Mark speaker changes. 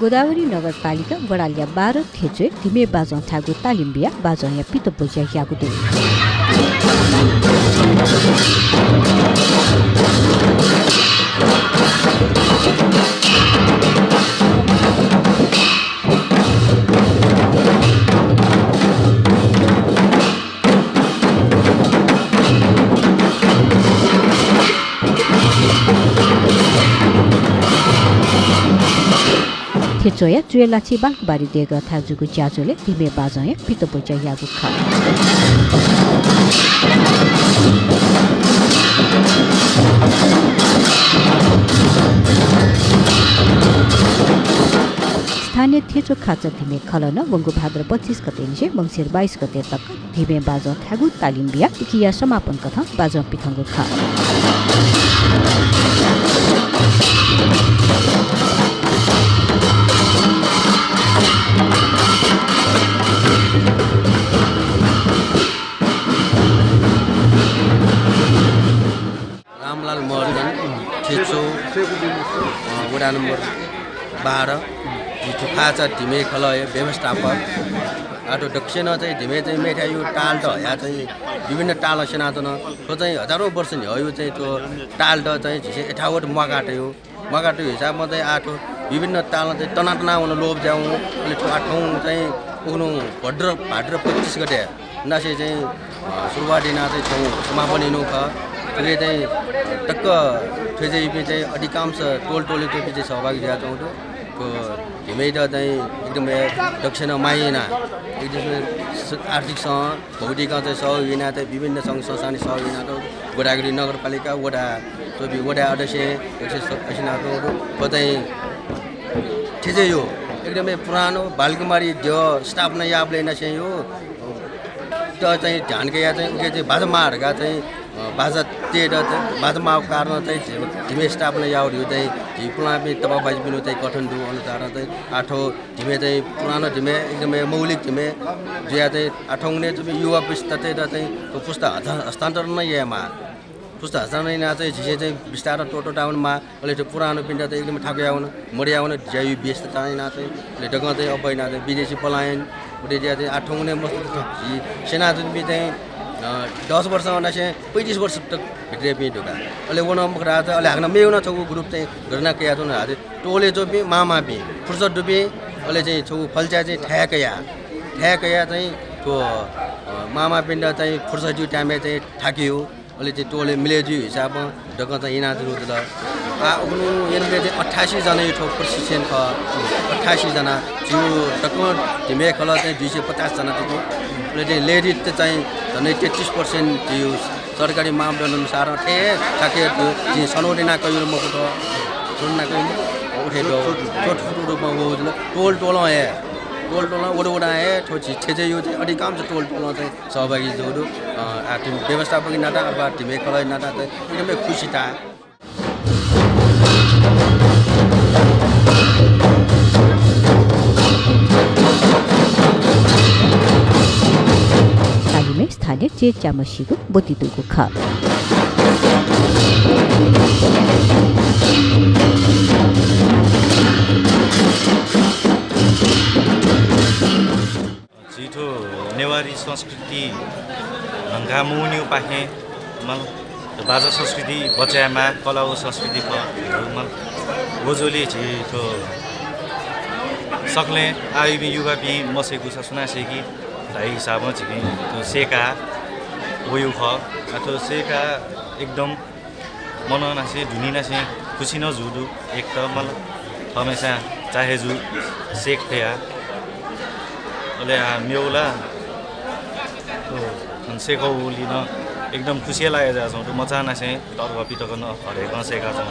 Speaker 1: गोदावरी नगरपालिका वडालिया 12 थेचे धिमे बाजों थागु तालिम्बिया बाजों या पितो बोजिया यागुदु थेचोया जुएलाची बालकबारी देगा थाजुगु ज्याजोले धिमे बाजोया पितो बोजिया यागु खा स्थानीय थेचो खाचा धिमे खलन वंगु भाद्र 25 गते निसे मंसिर 22 गते तक धिमे बाजो थागु तालिम्बिया इकिया समापन कथा बाजो पिथंगु खा
Speaker 2: रामलाल महर्जन थेचो वडा नम्बर 12 जिठो खाचा धिमे खलय व्यवस्थापक आटो दक्षिण चाहिँ धिमे चाहिँ मेठायु टाल द या चाहिँ विभिन्न टाल सेनातन तो चाहिँ हजारौं वर्ष नि हयो चाहिँ त्यो टाल द चाहिँ झिसे 58 मगाटो हिसाबमा चाहिँ आठो विभिन्न टाल चाहिँ तनातना हुन लोभ जाउँ अहिले आठौं चाहिँ उग्नु भाद्र 25 गते नासे चाहिँ सुरुवातीना चाहिँ छौं समापन हिनु ख त्यसले चाहिँ टक्क ठेजैपि चाहिँ अधिकांश टोल चाहिँ सहभागी दिया छौं त्यो धिमेट चाहिँ एकदमै दक्षिण माइना एकदमै आर्थिकसँग भौतिक चाहिँ सहयोगिना चाहिँ विभिन्न सङ्घ संस्थानी सहयोगिना गोदावरी नगरपालिका वडा अध्यक्ष चाहिँ ठेजै यो एकदमै पुरानो बालकुमारी जो स्टाफ न याबले नसे यो त चाहिँ ध्यान गया चाहिँ उके चाहिँ बाजामाहरुका चाहिँ बाजा तेड बाजामा कारण चाहिँ धिमे स्टाफले याउहरू चाहिँ झिपुला पनि तपाबाज बिनु चाहिँ गठन दु अनुसार चाहिँ आठो धिमे चाहिँ पुरानो धिमे एकदमै मौलिक धिमे ज्या चाहिँ आठौँने चाहिँ युवा पुस्ता चाहिँ पुस्ता हस्तान्तरण नै यामा पुस्ता हस्तान्तरण चाहिँ झिसे चाहिँ बिस्तारै टोटो टाउनमा अहिले त्यो पुरानो पिण्ड चाहिँ एकदमै ठाक्याउन मर्याउन ज्यायु व्यस्तता ना चाहिँ लेटक चाहिँ अबैना चाहिँ विदेशी पलायन उडे ज्या चाहिँ आठौँने मस्त सेना जुन चाहिँ 10 वर्ष हुँदा चाहिँ 35 वर्ष तक भित्रै पनि ढुका अहिले वन रात अहिले हाग्न मेउन छौ ग्रुप चाहिँ घटना कया छ हाते टोले जो पनि मामा पनि फुर्सद डुबे अहिले चाहिँ छौ फल्चा चाहिँ ठ्याकया चाहिँ त्यो मामा पिण्ड चाहिँ फुर्सद जो टाइममा चाहिँ ठाकियो अहिले चाहिँ टोले मिलेजु हिसाबमा ढक चाहिँ इना जुन त उग्नु यनले चाहिँ 88 जना यो प्रशिक्षण ख 88 जना जो ढक धिमे खल चाहिँ 250 जना थियो अहिले लेडी चाहिँ झन्डै 33% थियो सरकारी मापदण्ड अनुसार ठाके चाहिँ सनौरीना कयो मको सुनना कयो उठेको छोटो रूपमा हो टोल वडा है ठोची छेजे यो चाहिँ अधिकांश टोल चाहिँ सहभागी जोडु आर्थिक व्यवस्थापक नाटा अब धिमे खलय नाटा चाहिँ एकदमै खुसी था
Speaker 1: स्थानीय चेचामसीको बोतिदुको खा
Speaker 3: जिठो नेवारी संस्कृति घामुन्यु पाखे मल बाजा संस्कृति बचाएमा कलाउ संस्कृति मल गोजोले जिठो सक्ले आयुबी युवा बि मसेको छ सुनासेकी ताई हिसाबमा चाहिँ त्यो सेका वयु ख अथवा सेका एकदम मनाउन से ढुनिना से खुसी न जुडु एक त मल हमेशा चाहे जु सेक थया ओले मेउला तो सेकौ लिन एकदम खुसी लागे जा छौ मचाना से तर्क पिटक न हरेक सेका छौ